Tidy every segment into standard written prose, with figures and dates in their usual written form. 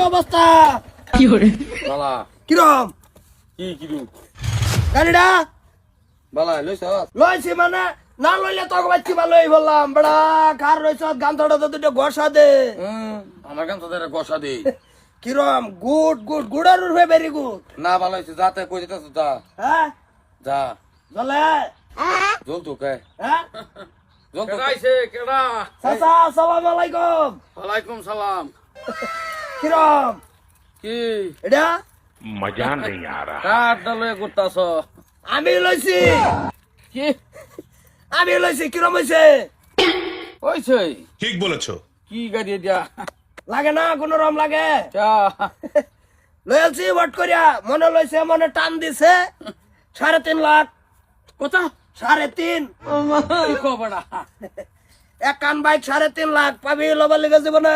অবস্থা? কি করে বালা কিরম কি কিরু গাড়িটা বালা লইছ লইছি মানে না লইলে তো বাচ্চি ভালো বললাম বেড়া কার রয়েছ গান তোটা তো দুটো ঘষা দে আমার কাছে তোদের গসা দে কিরম গুড গুড গুড়ার উঠবে ভেরি গুড না ভালো হইছে যাতে কই যেতেছ যা হ্যাঁ যা চলে জল তো কে হ্যাঁ জল তো কাইছে কেডা চাচা আসসালামু আলাইকুম ওয়ালাইকুম সালাম কিরম কি এটা मजा नहीं आ रहा। কার দলে করতাছ আমি লইছি কি কিরম হইছে হইছে ठीक बोलेছো। কি গাড়ি দিয়া লাগে না কোন রকম লাগে চা লয়ালছি ভোট করিয়া মনে লইছে মনে টান দিছে 3.5 লাখ কত 3.5 কি খবরটা এক কান বাইক 3.5 লাখ পাবি লবার লেগে জীবনে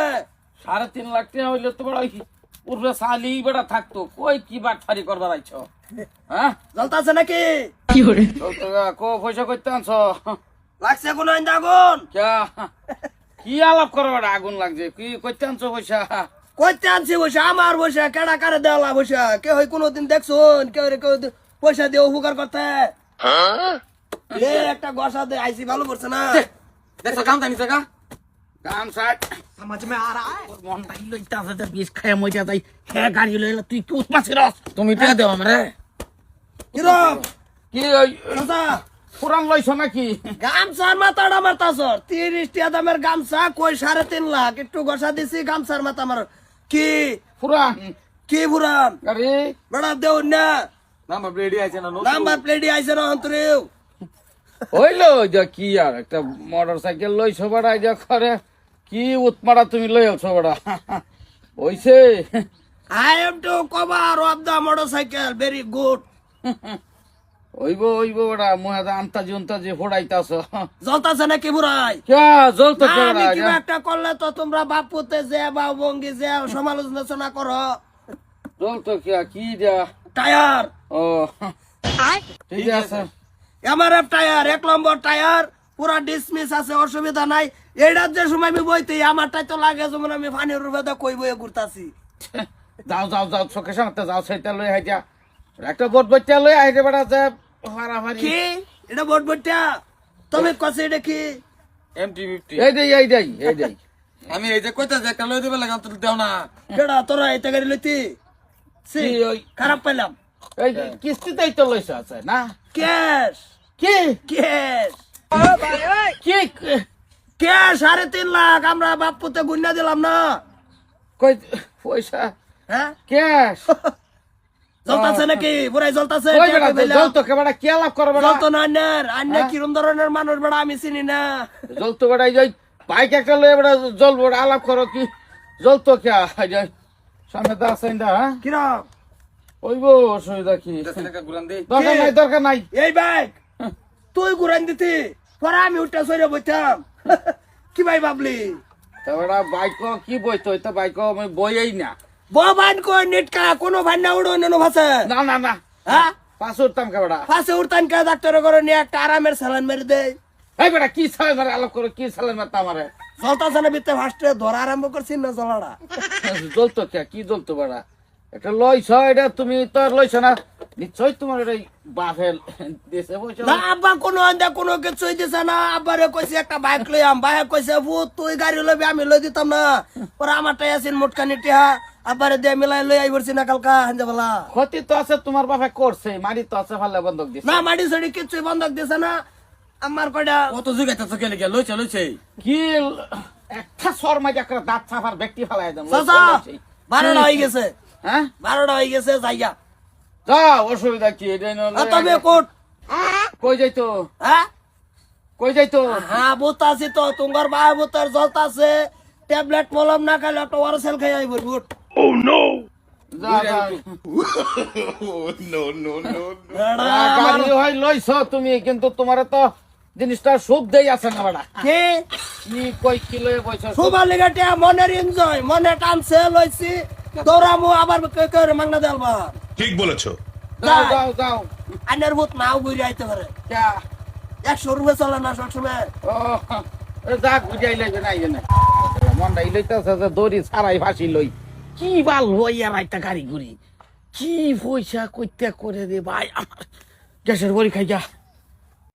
3.5 লাখ টাকা হইলে তো বড় উর্বে সালি বেড়া থাকতো কই কি বাট ফারি করবার আইছ হ্যাঁ জ্বলতাছে নাকি কি করে কো পয়সা করতে আনছ লাগছে কোন আগুন ক্যা কি আলাপ করবার আগুন লাগছে কি করতে আনছ পয়সা কইতে আনছি বসে আমার বসে কেডা কারে দেওয়া বসে কে হয় কোনদিন দেখছুন কেউ পয়সা দিয়ে উপকার করতে একটা গসা দে আইসি ভালো করছে না দেখছ কাম জানিস কা কাম সাইড समझ में आ रहा है মন টাইলো ইটা আছে বিষ খায় মইটা যাই হে গাড়ি লইলা তুই কি উৎপাত ছিরস তুমি টিয়া দেও আমরে কিরম কি চাচা পুরান লইছ নাকি গামছার মাথাটা মারতাছর 30 টাকা দামের গামছা কই 3.5 লাখ একটু গসা দিছি গামছার মাথা মার কি পুরান কি বুড়ান গাড়ি বড়া দেও না নাম্বার প্লেট আছে না নাম্বার প্লেটই আইছে না অন্তরেও হইলো যা কি আর একটা মোটরসাইকেল লইছ বড়া যা করে কি উৎমারা তুমি লই আছো বড়া হইছে I am to cover of the motorcycle very good হইব বড়া মুহাদা আন্তাজি ফোড়াইতাছ জ্বলতাছে নাকি বুড়াই ক্যা জলতো কে আমি বড়া কিবা একটা করলে তো তোমরা বাপুতে যে বা বঙ্গি যে সমালোচনা করো জলতো কি দিয়া টায়ার ও ঠিক আছে এমআরএফ টায়ার 1 নম্বর টায়ার পুরা ডিসমিস আছে অসুবিধা নাই এইটার যে সময় আমি বইতে আমারটাই তো লাগে যেমন আমি পানির রূপে কই বইয়ে ঘুরতাছি যাও চোখের সামনে যাও সেটা লই হাইটা একটা বোট বইটা লই আইতে বড়া যে হারাহারি কি এটা বট বটটা তুমি কসে এটা কি MT50 এই দেই আমি এই যে কইতা যে একটা লই দিবে লাগাম তুই দেও না কেডা তোরা এটা গাড়ি লইতি সি কি ওই খারাপ পেলাম এই কিস্তিতেই তো লইছ আছে না ক্যাশ কি ক্যাশ কি ক্যাশ 3.5 লাখ আমরা বাপুতে গুন্না দিলাম না কই পয়সা হ্যাঁ ক্যাশ জ্বলতাছে নাকি বুড়াই জ্বলতাছে কই বেটা জলতো কে বড়া কি আলাপ করবে বড়া জ্বলতো না আন্না কিরম ধরনের মানুষ বড় আমি চিনি না জলতো বড়া এই বাইক একটা লই বড়া জল বড়া আলাপ করো কি জলতো কে যাই সামনে দা সাইন্দা হ্যাঁ কিরম ওইবো অসুবিধা কি দরকার নাই এই বাইক তুই ঘুরান দিতি পরে আমি উঠটা সরে বইতাম কি ভাই ভাবলি তারপরে বাইক কি বইতো তো বাইক আমি বইই না বাবান কই নেটকা কোনো ভাই না উড়ো নেনো ভাষা না হ্যাঁ পাঁচ উঠতাম কে বেড়া পাশে উঠতান কা ডাক্তার করে নিয়ে একটা আরামের সালান মেরে দেয় এই বেড়া কি সালে মারে আলাপ করো কি সালে মারতা আমারে জ্বলতাছে না বিতে ফার্স্টে ধরা আরম্ভ করছিস না জ্বলাটা জ্বলতো কে কি জ্বলতো বেড়া একটা লইছ এটা তুমি তো আর লইছ না নিশ্চয় তোমার এটা বাফেল দেশে বসে না আব্বা কোনো আন্দা কোনো কিছুই দিছে না আব্বারে কইছে একটা বাইক লইয়াম বাইক কইছে ভূত তুই গাড়ি লইবি আমি লই দিতাম না পরে আমারটাই আছেন মোটকানি টিহা আব্বারে দিয়ে মিলাই লই আইবরছি না কালকা হাঞ্জা বলা ক্ষতি তো আছে তোমার বাপে করছে মারি তো আছে ভালো বন্ধক দিছে না মাটি সড়ি কিছুই বন্ধক দিছে না আমার কয়টা কত জিগাইতেছ কেলে কে লইছে কি একটা শর্মা একটা দাঁত ছাপার ব্যক্তি ফেলাই দেন চাচা 12টা হয়ে গেছে হ্যাঁ 12টা হয়ে গেছে যাইয়া যাও অসুবিধা কি এটা তবে কোট কই যাইতো হ্যাঁ কই যাইতো হ্যাঁ বুতাছি তো তোমার ভাই বুতার জ্বলতাছে ট্যাবলেট মলম না খাইলে একটা ওয়ারসেল খাই আইব বুট গাড়ি হয় লইছ তুমি কিন্তু তোমার তো জিনিসটা সুখ দেই আছে না বাড়া কি কি কই কিলো পয়সা সুবার লিগাটিয়া মনের এনজয় মনে টানছে লইছি দৌড়ামু আবার কে মাংনা দেলবা ঠিক বলেছো। যাও আইনের ভূত নাও ঘুরে আইতে পারে ক্যা 100 রুপে চলে না সবসময় ও যা বুঝাই লইবে না ইয়ে না মনটা ইলইতাছে যে দড়ি ছাড়াই ফাঁসি লই কি ভাল ইয়ার একটা গাড়ি ঘুরি কি পয়সা কইতে করে রে ভাই আমার গ্যাসের বড়ি খাই যা